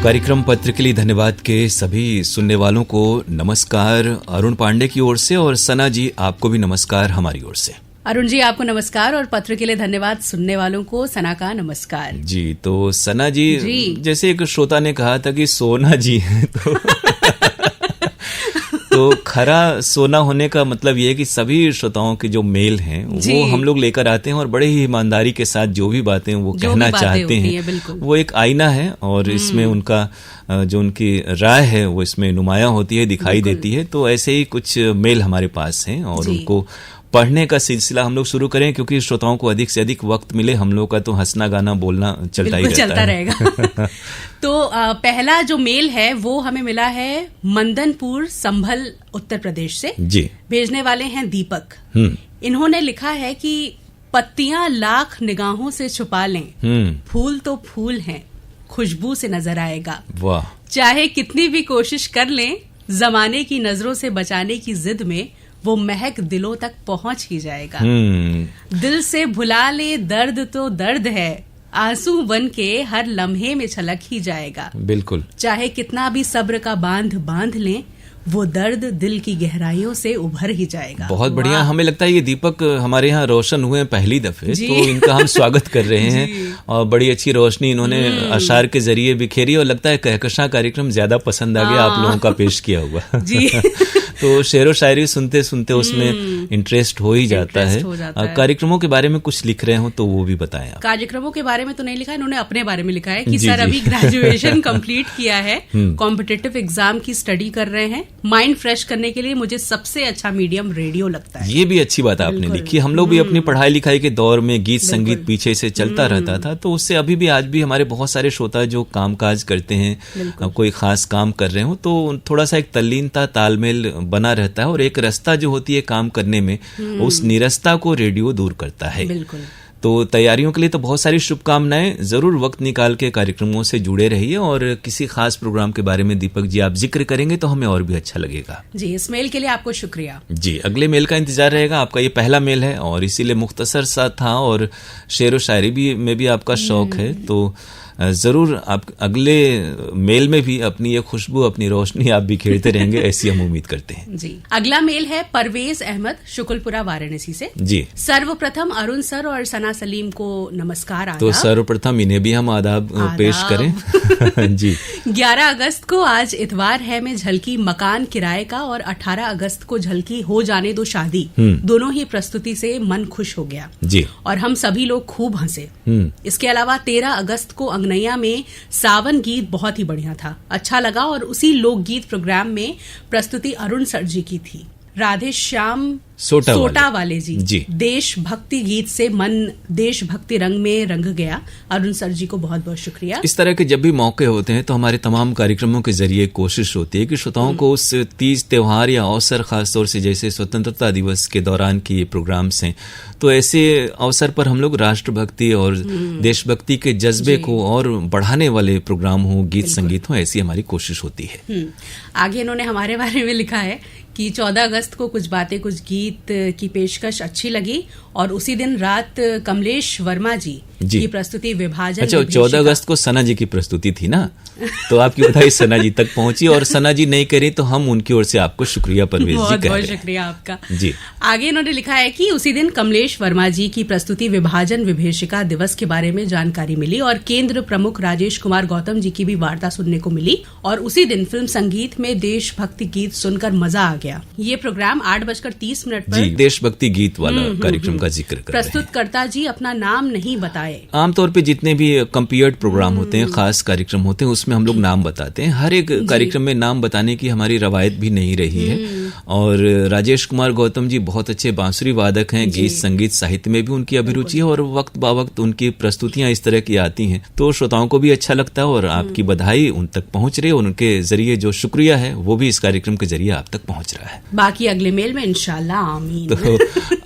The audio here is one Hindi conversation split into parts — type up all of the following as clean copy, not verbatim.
कार्यक्रम पत्र के लिए धन्यवाद के सभी सुनने वालों को नमस्कार अरुण पांडे की ओर से, और सना जी आपको भी नमस्कार हमारी ओर से। अरुण जी आपको नमस्कार और पत्र के लिए धन्यवाद सुनने वालों को सना का नमस्कार। जी तो सना जी जैसे एक श्रोता ने कहा था कि सोना जी है तो खरा सोना होने का मतलब ये है कि सभी श्रोताओं के जो मेल हैं वो हम लोग लेकर आते हैं और बड़े ही ईमानदारी के साथ जो भी बातें वो कहना चाहते हैं वो एक आईना है, और इसमें उनका जो उनकी राय है वो इसमें नुमाया होती है, दिखाई देती है। तो ऐसे ही कुछ मेल हमारे पास हैं और उनको पढ़ने का सिलसिला हम लोग शुरू करें, क्योंकि श्रोताओं को अधिक से अधिक वक्त मिले। हम लोग का तो हंसना गाना बोलना चलता रहेगा। तो पहला जो मेल है वो हमें मिला है मंदनपुर संभल उत्तर प्रदेश से। जी भेजने वाले हैं दीपक। इन्होंने लिखा है कि पत्तियां लाख निगाहों से छुपा लें, फूल तो फूल हैं, खुशबू से नजर आएगा। वाह। चाहे कितनी भी कोशिश कर लें, जमाने की नजरों से बचाने की जिद में वो महक दिलों तक पहुंच ही जाएगा। दिल से भुला ले दर्द तो दर्द है, आंसू बन के हर लम्हे में छलक ही जाएगा। बिल्कुल। चाहे कितना भी सब्र का बांध बांध लें, वो दर्द दिल की गहराइयों से उभर ही जाएगा। बहुत बढ़िया। हमें लगता है ये दीपक हमारे यहाँ रोशन हुए हैं पहली दफे, तो इनका हम स्वागत कर रहे हैं। और बड़ी अच्छी रोशनी इन्होंने अशार के जरिए बिखेरी, और लगता है कहकशां कार्यक्रम ज्यादा पसंद आ गया आप लोगों का पेश किया हुआ। जी तो शेरो शायरी सुनते सुनते उसमें इंटरेस्ट हो ही जाता है। कार्यक्रमों के बारे में कुछ लिख रहे हो तो वो भी बताएं आप। कार्यक्रमों के बारे में तो नहीं लिखा, इन्होंने अपने बारे में लिखा है कि सर अभी ग्रेजुएशन कंप्लीट किया है, कॉम्पिटिटिव एग्जाम की स्टडी कर रहे हैं। माइंड फ्रेश करने के लिए मुझे सबसे अच्छा मीडियम रेडियो लगता है। ये भी अच्छी बात आपने लिखी। हम लोग भी अपनी पढ़ाई लिखाई के दौर में गीत संगीत पीछे से चलता रहता था, तो उससे अभी भी आज भी हमारे बहुत सारे श्रोता जो कामकाज करते हैं, कोई खास काम कर रहे हो, तो थोड़ा सा एक तल्लीनता तालमेल बना रहता है, और एक रास्ता जो होती है काम करने में उस निरस्ता को रेडियो दूर करता है। बिल्कुल। तो तैयारियों के लिए तो बहुत सारी शुभकामनाएं। जरूर वक्त निकाल के कार्यक्रमों से जुड़े रहिए, और किसी खास प्रोग्राम के बारे में दीपक जी आप जिक्र करेंगे तो हमें और भी अच्छा लगेगा। जी इस मेल के लिए आपको शुक्रिया। जी अगले मेल का इंतजार रहेगा। आपका ये पहला मेल है और इसीलिए मुख्तसर सा था, और शेर व शायरी भी में भी आपका शौक है, तो जरूर आप अगले मेल में भी अपनी ये खुशबू अपनी रोशनी आप बिखेरते रहेंगे, ऐसी हम उम्मीद करते हैं। जी अगला मेल है परवेज अहमद शुक्लपुरा वाराणसी से। जी सर्वप्रथम अरुण सर और सना सलीम को नमस्कार। तो सर्वप्रथम इन्हें भी हम आदाब पेश करें। जी 11 अगस्त को आज इतवार है में झलकी मकान किराए का, और 18 अगस्त को झलकी हो जाने दो शादी, दोनों ही प्रस्तुति से मन खुश हो गया जी, और हम सभी लोग खूब हंसे। इसके अलावा 13 अगस्त को अंगनैया में सावन गीत बहुत ही बढ़िया था, अच्छा लगा, और उसी लोकगीत प्रोग्राम में प्रस्तुति अरुण सर जी की थी। राधे श्याम सोटा वाले जी देशभक्ति गीत से मन देशभक्ति रंग में रंग गया। अरुण सर जी को बहुत बहुत शुक्रिया। इस तरह के जब भी मौके होते हैं तो हमारे तमाम कार्यक्रमों के जरिए कोशिश होती है कि श्रोताओं को उस तीज त्योहार या अवसर, खासतौर से जैसे स्वतंत्रता दिवस के दौरान की ये प्रोग्राम्स हैं, तो ऐसे अवसर पर हम लोग राष्ट्रभक्ति और देशभक्ति के जज्बे को और बढ़ाने वाले प्रोग्राम हो, गीत संगीत हो, ऐसी हमारी कोशिश होती है। आगे इन्होंने हमारे बारे में लिखा है कि 14 अगस्त को कुछ बातें कुछ गीत की पेशकश अच्छी लगी, और उसी दिन रात कमलेश वर्मा जी की प्रस्तुति विभाजन। अच्छा 14 अगस्त को सना जी की प्रस्तुति थी ना, तो आपकी बधाई सना जी तक पहुंची, और सना जी नहीं करी तो हम उनकी ओर से आपको शुक्रिया परवेज जी कह रहे हैं। बहुत शुक्रिया आपका। जी आगे इन्होंने लिखा है कि उसी दिन कमलेश वर्मा जी की प्रस्तुति विभाजन विभीषिका दिवस के बारे में जानकारी मिली, और केंद्र प्रमुख राजेश कुमार गौतम जी की भी वार्ता सुनने को मिली, और उसी दिन फिल्म संगीत में देशभक्ति गीत सुनकर मजा आ गया। ये प्रोग्राम 8:30 पर देशभक्ति गीत वाला कार्यक्रम का जिक्र कर रहे हैं। प्रस्तुतकर्ता जी अपना नाम नहीं बताए। आमतौर पे जितने भी कंपेयर्ड प्रोग्राम होते हैं, खास कार्यक्रम होते हैं, उसमें हम लोग नाम बताते हैं। हर एक कार्यक्रम में नाम बताने की हमारी रवायत भी नहीं रही है, और राजेश कुमार गौतम जी बहुत अच्छे बांसुरी वादक हैं, गीत संगीत साहित्य में भी उनकी अभिरुचि है, और वक्त बावक्त उनकी प्रस्तुतियां इस तरह की आती हैं तो श्रोताओं को भी अच्छा लगता है, और आपकी बधाई उन तक पहुंच रही है, उनके जरिए जो शुक्रिया है वो भी इस कार्यक्रम के जरिए आप तक पहुंच रहा है। बाकी अगले मेल में इंशाल्लाह आमीन। तो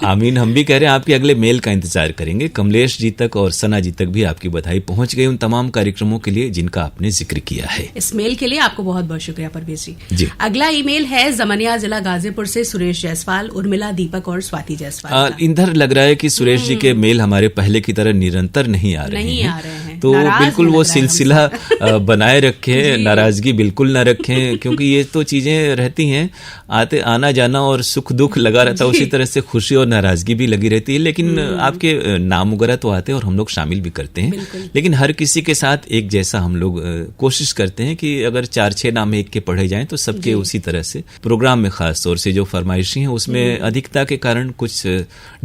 आमीन हम भी कह रहे हैं, आपके अगले मेल का इंतजार करेंगे। कमलेश जी तक और सना जी तक भी आपकी बधाई पहुंच गई उन तमाम कार्यक्रमों के लिए जिनका आपने जिक्र किया है। इस मेल के लिए आपको बहुत बहुत शुक्रिया परवेज जी। अगला ईमेल है जमनिया जिला गाजीपुर से सुरेश जायसवाल, उर्मिला, दीपक और स्वाति जायसवाल। इधर लग रहा है कि सुरेश जी के मेल हमारे पहले की तरह निरंतर नहीं आ रहे हैं। तो बिल्कुल वो सिलसिला बनाए रखें, नाराजगी बिल्कुल ना रखें, क्योंकि ये तो चीजें रहती हैं, आना जाना और सुख दुख लगा रहता है, उसी तरह से खुशी और नाराजगी भी लगी रहती है। लेकिन आपके नाम वगैरह तो आते हैं और हम लोग शामिल भी करते हैं, लेकिन हर किसी के साथ एक जैसा हम लोग कोशिश करते हैं कि अगर 4-6 नाम एक के पढ़े जाएं तो सबके उसी तरह से प्रोग्राम में खास तौर से जो फरमाइशी हैं उसमें अधिकता के कारण कुछ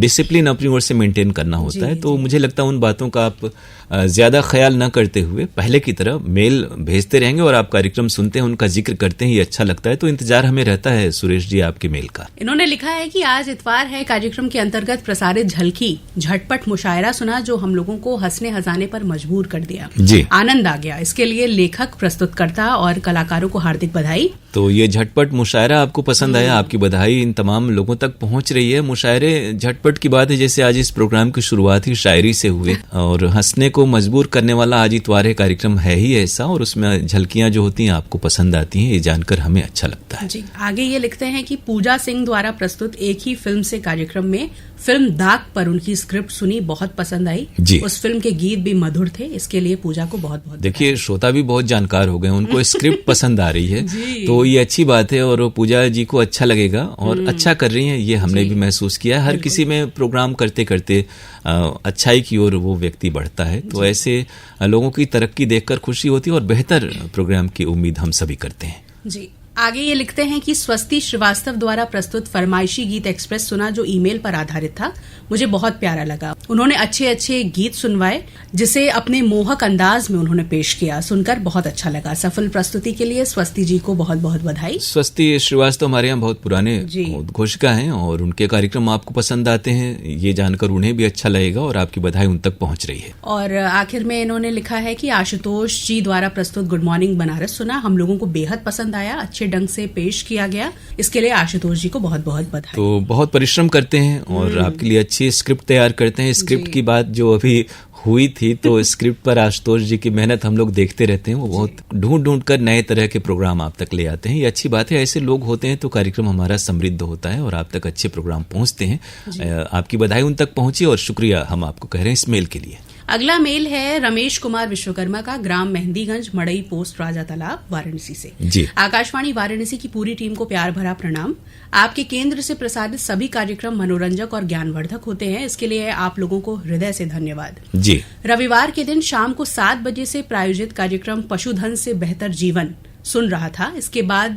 डिसिप्लिन अपनी ओर से मेंटेन करना होता है। तो मुझे लगता है उन बातों का आप ज्यादा ख्याल न करते हुए पहले की तरह मेल भेजते रहेंगे और आप कार्यक्रम सुनते हैं, उनका जिक्र करते हैं, ये अच्छा लगता है। तो इंतजार हमें रहता है सुरेश जी आपके मेल का। इन्होंने लिखा है कि आज इतवार है, कार्यक्रम के अंतर्गत प्रसारित झलकी झटपट मुशायरा सुना जो हम लोगों को हंसने हंसाने पर मजबूर कर दिया जी, आनंद आ गया। इसके लिए लेखक, प्रस्तुतकर्ता और कलाकारों को हार्दिक बधाई। तो ये झटपट मुशायरा आपको पसंद आया, आपकी बधाई इन तमाम लोगों तक पहुंच रही है। मुशायरे झटपट की बात है, जैसे आज इस प्रोग्राम की शुरुआत ही शायरी से हुए और हंसने को मजबूर करने वाला आज इतवार कार्यक्रम है ही ऐसा, और उसमें झलकियां जो होती हैं आपको पसंद आती हैं, ये जानकर हमें अच्छा लगता है जी। आगे ये लिखते हैं कि पूजा सिंह द्वारा प्रस्तुत एक ही फिल्म से कार्यक्रम में फिल्म दाग पर उनकी स्क्रिप्ट सुनी, बहुत पसंद आई जी। उस फिल्म के गीत भी मधुर थे, इसके लिए पूजा को बहुत बहुत देखिए श्रोता भी बहुत जानकार हो गए, उनको स्क्रिप्ट पसंद आ रही है तो ये अच्छी बात है और पूजा जी को अच्छा लगेगा और अच्छा कर रही हैं, ये हमने भी महसूस किया है। हर किसी में प्रोग्राम करते करते अच्छाई की ओर वो व्यक्ति बढ़ता है, तो ऐसे लोगों की तरक्की देखकर खुशी होती है और बेहतर प्रोग्राम की उम्मीद हम सभी करते हैं जी। आगे ये लिखते हैं कि स्वस्ति श्रीवास्तव द्वारा प्रस्तुत फरमाइशी गीत एक्सप्रेस सुना जो ईमेल पर आधारित था, मुझे बहुत प्यारा लगा। उन्होंने अच्छे अच्छे गीत सुनवाए जिसे अपने मोहक अंदाज में उन्होंने पेश किया, सुनकर बहुत अच्छा लगा। सफल प्रस्तुति के लिए स्वस्ति जी को बहुत बहुत बधाई। स्वस्ति श्रीवास्तव हमारे यहाँ बहुत पुराने उद्घोषिका हैं और उनके कार्यक्रम आपको पसंद आते हैं, ये जानकर उन्हें भी अच्छा लगेगा और आपकी बधाई उन तक पहुंच रही है। और आखिर में इन्होंने लिखा है कि आशुतोष जी द्वारा प्रस्तुत गुड मॉर्निंग बनारस सुना, हम लोगों को बेहद पसंद आया, अच्छे ढंग से पेश किया गया, इसके लिए आशुतोष जी को बहुत बहुत बधाई। तो बहुत परिश्रम करते हैं और आपके लिए अच्छी स्क्रिप्ट तैयार करते हैं। स्क्रिप्ट की बात जो अभी हुई थी तो स्क्रिप्ट पर आशुतोष जी की मेहनत हम लोग देखते रहते हैं, वो बहुत ढूंढ कर नए तरह के प्रोग्राम आप तक ले आते हैं, ये अच्छी बात है। ऐसे लोग होते हैं तो कार्यक्रम हमारा समृद्ध होता है और आप तक अच्छे प्रोग्राम पहुंचते हैं। आपकी बधाई उन तक पहुंची और शुक्रिया हम आपको कह रहे हैं इस मेल के लिए। अगला मेल है रमेश कुमार विश्वकर्मा का, ग्राम मेहंदीगंज, मड़ई पोस्ट, राजा तालाब, वाराणसी से जी। आकाशवाणी वाराणसी की पूरी टीम को प्यार भरा प्रणाम। आपके केंद्र से प्रसारित सभी कार्यक्रम मनोरंजक और ज्ञानवर्धक होते हैं, इसके लिए आप लोगों को हृदय से धन्यवाद जी। रविवार के दिन शाम को 7 बजे से प्रायोजित कार्यक्रम पशुधन से बेहतर जीवन सुन रहा था। इसके बाद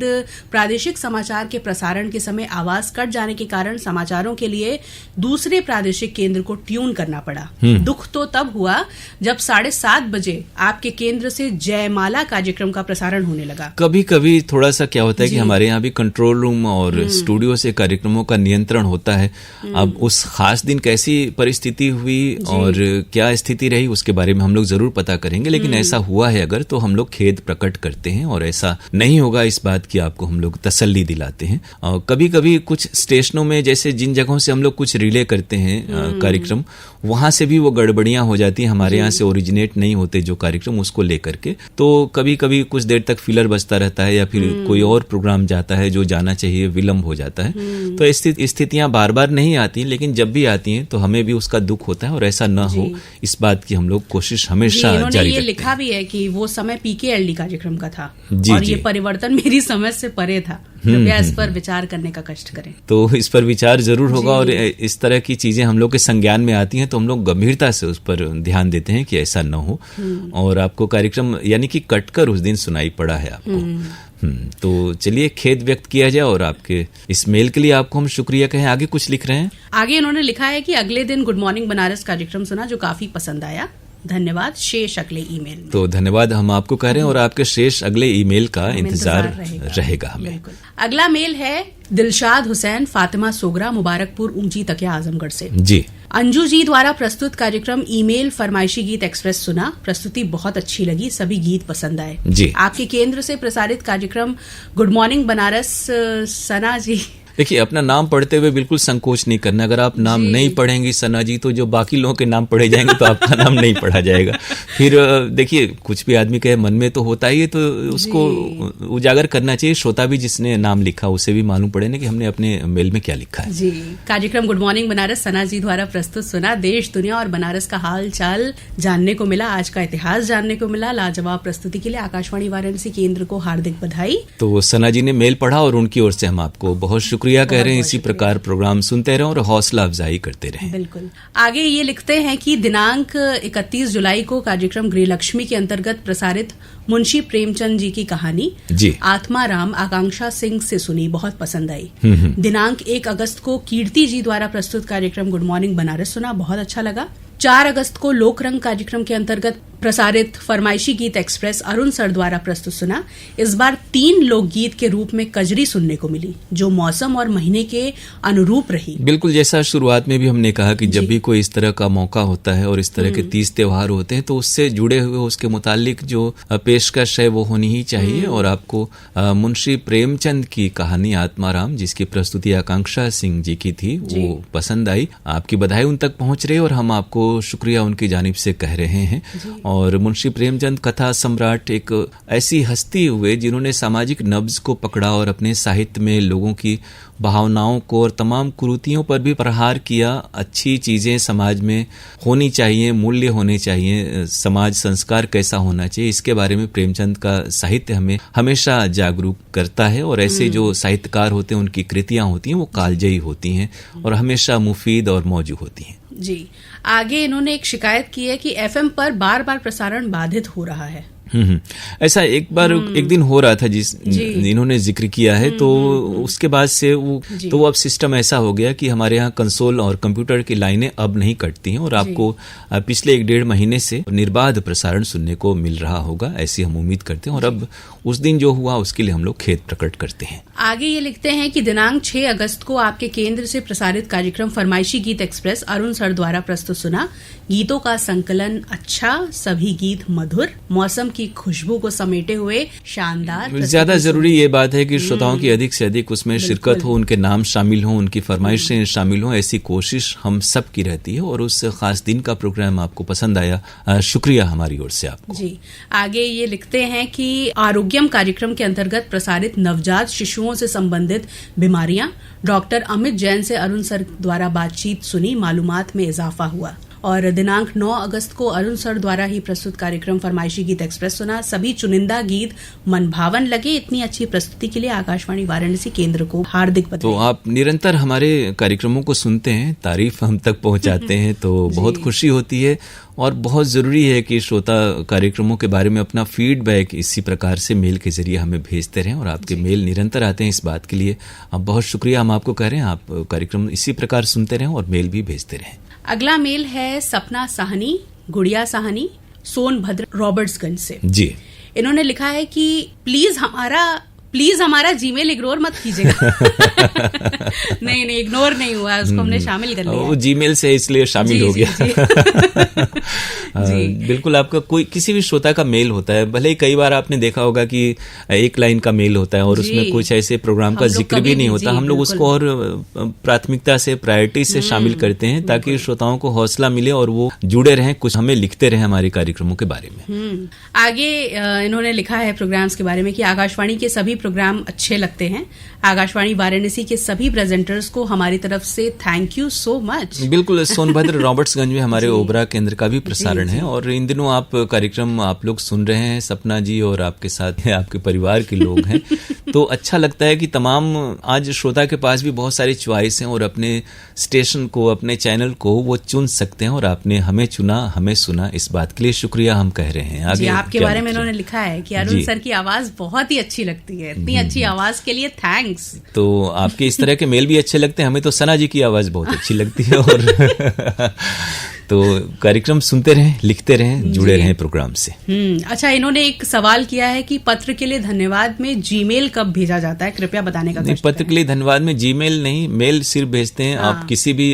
प्रादेशिक समाचार के प्रसारण के समय आवाज कट जाने के कारण समाचारों के लिए दूसरे प्रादेशिक केंद्र को ट्यून करना पड़ा। दुख तो तब हुआ जब 7:30 बजे आपके केंद्र से जयमाला कार्यक्रम का प्रसारण होने लगा। कभी कभी थोड़ा सा क्या होता है कि हमारे यहाँ भी कंट्रोल रूम और स्टूडियो से कार्यक्रमों का नियंत्रण होता है। अब उस खास दिन कैसी परिस्थिति हुई और क्या स्थिति रही उसके बारे में हम लोग जरूर पता करेंगे, लेकिन ऐसा हुआ है अगर तो हम लोग खेद प्रकट करते हैं और ऐसा नहीं होगा इस बात की आपको हम लोग तसल्ली दिलाते हैं। कभी कभी कुछ स्टेशनों में जैसे जिन जगहों से हम लोग कुछ रिले करते हैं कार्यक्रम, वहां से भी वो गड़बड़ियां हो जाती हैं, हमारे यहाँ से ओरिजिनेट नहीं होते जो कार्यक्रम उसको लेकर के, तो कभी कभी कुछ देर तक फिलर बजता रहता है या फिर कोई और प्रोग्राम जाता है जो जाना चाहिए, विलम्ब हो जाता है। तो स्थितियां बार बार नहीं आती, लेकिन जब भी आती हैं तो हमें भी उसका दुख होता है और ऐसा न हो इस बात की हम लोग कोशिश हमेशा जारी रखते हैं। ये लिखा भी है कि वो समय PKLD कार्यक्रम का था और ये परिवर्तन मेरी समझ से परे था, कृपया इस पर विचार करने का कष्ट करें। तो इस पर विचार जरूर होगा और इस तरह की चीजें हम लोग के संज्ञान में आती हैं तो हम लोग गंभीरता से उस पर ध्यान देते हैं कि ऐसा न हो। और आपको कार्यक्रम यानी कि कटकर उस दिन सुनाई पड़ा है आपको। तो चलिए खेद व्यक्त किया जाए और आपके इस मेल के लिए आपको हम शुक्रिया कहें। आगे कुछ लिख रहे हैं, आगे इन्होंने लिखा है कि अगले दिन गुड मॉर्निंग बनारस कार्यक्रम सुना जो काफी पसंद आया, धन्यवाद, शेष अगले ईमेल में। तो धन्यवाद हम आपको कह रहे हैं और आपके शेष अगले ईमेल का इंतजार रहेगा हमें। अगला मेल है दिलशाद हुसैन फातिमा सोगरा, मुबारकपुर, ऊंची तकिया, आजमगढ़ से जी। अंजू जी द्वारा प्रस्तुत कार्यक्रम ईमेल फरमाइशी गीत एक्सप्रेस सुना, प्रस्तुति बहुत अच्छी लगी, सभी गीत पसंद आए जी। आपके केंद्र से प्रसारित कार्यक्रम गुड मॉर्निंग बनारस सना जी देखिए, अपना नाम पढ़ते हुए बिल्कुल संकोच नहीं करना। अगर आप नाम नहीं पढ़ेंगी सना जी, तो जो बाकी लोगों के नाम पढ़े जाएंगे तो आपका नाम नहीं पढ़ा जाएगा। फिर देखिए, कुछ भी आदमी के मन में तो होता ही है, तो उसको उजागर करना चाहिए। श्रोता भी जिसने नाम लिखा उसे भी मालूम पड़े ना कि हमने अपने मेल में क्या लिखा है। जी, कार्यक्रम गुड मॉर्निंग बनारस सना जी द्वारा प्रस्तुत सुना। देश, दुनिया और बनारस का हाल चाल जानने को मिला, आज का इतिहास जानने को मिला। लाजवाब प्रस्तुति के लिए आकाशवाणी वाराणसी केंद्र को हार्दिक बधाई। तो सना जी ने मेल पढ़ा और उनकी ओर से हम आपको बहुत शुक्रिया कह रहे हैं। इसी प्रकार प्रोग्राम सुनते रहें और हौसला अफजाई करते रहें। बिल्कुल। आगे ये लिखते हैं कि दिनांक 31 जुलाई को कार्यक्रम गृहलक्ष्मी के अंतर्गत प्रसारित मुंशी प्रेमचंद जी की कहानी आत्माराम आकांक्षा सिंह से सुनी, बहुत पसंद आई। दिनांक 1 अगस्त को कीर्ति जी द्वारा प्रस्तुत कार्यक्रम गुड मॉर्निंग बनारस सुना, बहुत अच्छा लगा। 4 अगस्त को लोकरंग कार्यक्रम के अंतर्गत प्रसारित फरमाइशी गीत एक्सप्रेस अरुण सर द्वारा प्रस्तुत सुना। इस बार 3 लोकगीत के रूप में कजरी सुनने को मिली, जो मौसम और महीने के अनुरूप रही। बिल्कुल, जैसा शुरुआत में भी हमने कहा कि जब भी कोई इस तरह का मौका होता है और इस तरह के 30 त्योहार होते हैं, तो उससे जुड़े हुए उसके मुतालिक जो पेशकश है वो होनी ही चाहिए। और आपको मुंशी प्रेमचंद की कहानी आत्माराम, जिसकी प्रस्तुति आकांक्षा सिंह जी की थी, वो पसंद आई। आपकी बधाई उन तक पहुंच रही है और हम आपको शुक्रिया उनकी जानिब से कह रहे हैं। और मुंशी प्रेमचंद कथा सम्राट एक ऐसी हस्ती हुए जिन्होंने सामाजिक नब्ज को पकड़ा और अपने साहित्य में लोगों की भावनाओं को और तमाम कुरीतियों पर भी प्रहार किया। अच्छी चीजें समाज में होनी चाहिए, मूल्य होने चाहिए, समाज संस्कार कैसा होना चाहिए, इसके बारे में प्रेमचंद का साहित्य हमें हमेशा जागरूक करता है। और ऐसे जो साहित्यकार होते हैं उनकी कृतियां होती हैं वो कालजयी होती हैं और हमेशा मुफीद और मौजू होती हैं। जी, आगे इन्होंने एक शिकायत की है कि एफएम पर बार बार प्रसारण बाधित हो रहा है। ऐसा एक दिन हो रहा था इन्होंने जिक्र किया है। तो उसके बाद से वो अब सिस्टम ऐसा हो गया कि हमारे यहाँ कंसोल और कंप्यूटर की लाइनें अब नहीं कटती हैं और आपको पिछले 1-1.5 महीने से निर्बाध प्रसारण सुनने को मिल रहा होगा, ऐसी हम उम्मीद करते हैं। और अब उस दिन जो हुआ उसके लिए हम लोग खेद प्रकट करते हैं। आगे ये लिखते हैं कि दिनांक 6 अगस्त को आपके केंद्र से प्रसारित कार्यक्रम फरमाइशी गीत एक्सप्रेस अरुण सर द्वारा प्रस्तुत सुना। गीतों का संकलन अच्छा, सभी गीत मधुर, मौसम की खुशबू को समेटे हुए शानदार। ज्यादा जरूरी ये बात है कि श्रोताओं की अधिक से अधिक उसमें शिरकत हो, उनके नाम शामिल हो, उनकी फरमाइशें शामिल हो, ऐसी कोशिश हम सब की रहती है। और उस खास दिन का प्रोग्राम आपको पसंद आया, शुक्रिया हमारी ओर से आपको। जी, आगे ये लिखते हैं कि आरोग्यम कार्यक्रम के अंतर्गत प्रसारित नवजात शिशुओं से संबंधित बीमारियां, डॉक्टर अमित जैन से अरुण सर द्वारा बातचीत सुनी, मालूमात में इजाफा हुआ। और दिनांक 9 अगस्त को अरुण सर द्वारा ही प्रस्तुत कार्यक्रम फरमाइशी गीत एक्सप्रेस सुना। सभी चुनिंदा गीत मनभावन लगे। इतनी अच्छी प्रस्तुति के लिए आकाशवाणी वाराणसी केंद्र को हार्दिक बधाई। तो आप निरंतर हमारे कार्यक्रमों को सुनते हैं, तारीफ हम तक पहुंचाते हैं, तो बहुत खुशी होती है। और बहुत ज़रूरी है कि श्रोता कार्यक्रमों के बारे में अपना फीडबैक इसी प्रकार से मेल के जरिए हमें भेजते रहें। और आपके मेल निरंतर आते हैं, इस बात के लिए आप बहुत शुक्रिया हम आपको कह रहे हैं। आप कार्यक्रम इसी प्रकार सुनते रहें और मेल भी भेजते रहें। अगला मेल है सपना साहनी, गुड़िया साहनी, सोनभद्र रॉबर्ट्सगंज से। जी, इन्होंने लिखा है कि प्लीज हमारा जीमेल इग्नोर मत कीजिएगा। नहीं, इग्नोर नहीं हुआ, उसको हमने शामिल कर लिया। वो जीमेल से इसलिए शामिल हो गया। बिल्कुल, आपका कोई किसी भी श्रोता का मेल होता है, भले ही कई बार आपने देखा होगा कि एक लाइन का मेल होता है और उसमें कुछ ऐसे प्रोग्राम का जिक्र भी नहीं होता। हम लोग उसको और प्राथमिकता से, प्रायोरिटी से शामिल करते हैं ताकि श्रोताओं को हौसला मिले और वो जुड़े रहें, कुछ हमें लिखते रहें हमारे कार्यक्रमों के बारे में। आगे इन्होंने लिखा है प्रोग्राम्स के बारे में कि आकाशवाणी के सभी प्रोग्राम अच्छे लगते हैं। आकाशवाणी वाराणसी के सभी प्रेजेंटर्स को हमारी तरफ से थैंक यू सो मच। बिल्कुल, सोनभद्र रॉबर्ट्सगंज में हमारे ओबरा केंद्र का भी प्रसारण है और इन दिनों आप कार्यक्रम आप लोग सुन रहे हैं, सपना जी और आपके साथ आपके परिवार के लोग हैं। तो अच्छा लगता है कि तमाम आज श्रोता के पास भी बहुत सारी च्वाइस हैं और अपने स्टेशन को, अपने चैनल को वो चुन सकते हैं और आपने हमें चुना, हमें सुना, इस बात के लिए शुक्रिया हम कह रहे हैं। आगे आपके बारे में इन्होंने लिखा है कि अरुण सर की आवाज बहुत ही अच्छी लगती है। इतनी अच्छी आवाज के लिए थैंक्स। तो आपके इस तरह के मेल भी अच्छे लगते हैं, हमें तो सना जी की आवाज बहुत अच्छी लगती है। और तो कार्यक्रम सुनते रहें, लिखते रहें, जुड़े रहें प्रोग्राम से। अच्छा, इन्होंने एक सवाल किया है कि पत्र के लिए धन्यवाद में जीमेल कब भेजा जाता है, कृपया बताने का। नहीं, पत्र के लिए धन्यवाद में जीमेल नहीं, मेल सिर्फ भेजते हैं। आप किसी भी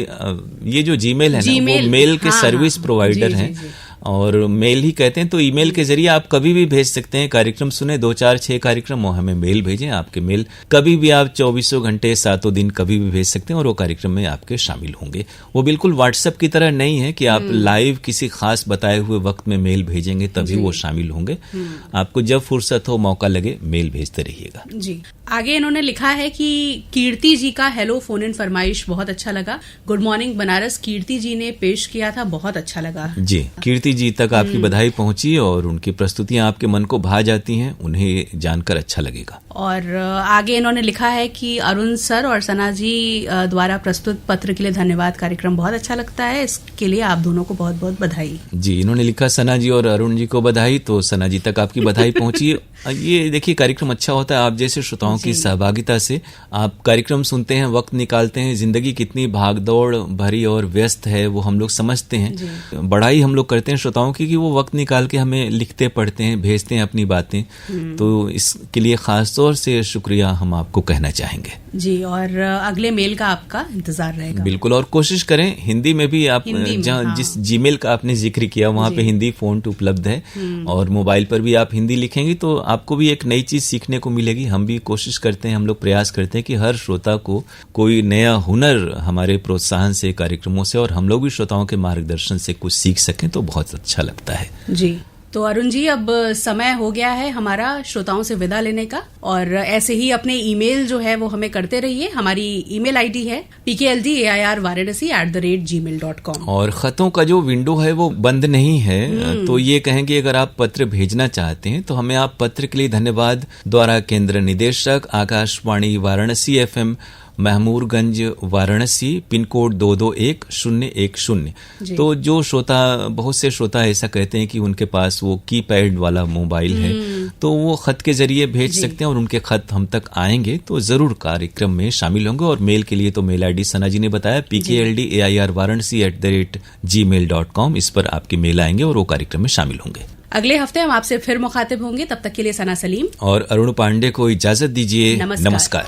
ये जो जीमेल है ना, वो मेल के सर्विस प्रोवाइडर हैं। और मेल ही कहते हैं, तो ईमेल के जरिए आप कभी भी भेज सकते हैं। कार्यक्रम सुने 2, 4, 6 कार्यक्रम और हमें मेल भेजें। आपके मेल कभी भी आप 24 घंटे 7 दिन कभी भी भेज सकते हैं और वो कार्यक्रम में आपके शामिल होंगे। वो बिल्कुल व्हाट्सएप की तरह नहीं है कि आप लाइव किसी खास बताए हुए वक्त में मेल भेजेंगे तभी वो शामिल होंगे। आपको जब फुर्सत हो, मौका लगे, मेल भेजते रहिएगा जी। आगे इन्होंने लिखा है कि कीर्ति जी का हेलो फोन इन फरमाइश बहुत अच्छा लगा। गुड मॉर्निंग बनारस कीर्ति जी ने पेश किया था, बहुत अच्छा लगा। जी, कीर्ति जी तक आपकी बधाई पहुंची और उनकी प्रस्तुतियां आपके मन को भा जाती हैं, उन्हें जानकर अच्छा लगेगा। और आगे इन्होंने लिखा है कि अरुण सर और सना जी द्वारा प्रस्तुत पत्र के लिए धन्यवाद, कार्यक्रम बहुत अच्छा लगता है, इसके लिए आप दोनों को बहुत बहुत बधाई। जी, इन्होंने लिखा सना जी और अरुण जी को बधाई, तो सना जी तक आपकी बधाई पहुंची। ये देखिए, कार्यक्रम अच्छा होता है आप जैसे श्रोताओं की सहभागिता से। आप कार्यक्रम सुनते हैं, वक्त निकालते हैं। जिंदगी कितनी भागदौड़ भरी और व्यस्त है वो हम लोग समझते हैं। बड़ाई हम लोग करते हैं श्रोताओं की कि वो वक्त निकाल के हमें लिखते पढ़ते हैं, भेजते हैं अपनी बातें। तो इसके लिए खास तौर से शुक्रिया हम आपको कहना चाहेंगे। जी, और अगले मेल का आपका इंतजार रहेगा। बिल्कुल, और कोशिश करें हिंदी में भी। आप जहाँ जिस जीमेल का आपने जिक्र किया वहाँ पे हिंदी फ़ॉन्ट उपलब्ध है और मोबाइल पर भी आप हिंदी लिखेंगे तो आपको भी एक नई चीज सीखने को मिलेगी। हम भी कोशिश करते हैं, हम लोग प्रयास करते हैं कि हर श्रोता को कोई नया हुनर हमारे प्रोत्साहन से, कार्यक्रमों से, और हम लोग भी श्रोताओं के मार्गदर्शन से कुछ सीख सकें तो बहुत अच्छा लगता है। जी, तो अरुण जी अब समय हो गया है हमारा श्रोताओं से विदा लेने का, और ऐसे ही अपने ईमेल जो है वो हमें करते रहिए। हमारी ईमेल आईडी है pkldairvaranasi@gmail.com। और खतों का जो विंडो है वो बंद नहीं है, तो ये कहेंगे अगर आप पत्र भेजना चाहते हैं तो हमें आप पत्र के लिए धन्यवाद द्वारा केंद्र निदेशक Akashvani Varanasi FM Mahmoorganj Varanasi pin code 221010। तो जो श्रोता, बहुत से श्रोता ऐसा कहते हैं कि उनके पास वो कीपैड वाला मोबाइल है तो वो खत के जरिए भेज सकते हैं और उनके खत हम तक आएंगे तो जरूर कार्यक्रम में शामिल होंगे। और मेल के लिए तो मेल आईडी सना जी ने बताया pkldairvaranasi@gmail.com। इस पर आपके मेल आएंगे और वो कार्यक्रम में शामिल होंगे। अगले हफ्ते हम आपसे फिर मुखातिब होंगे, तब तक के लिए सना सलीम और अरुण पांडे को इजाजत दीजिए। नमस्कार।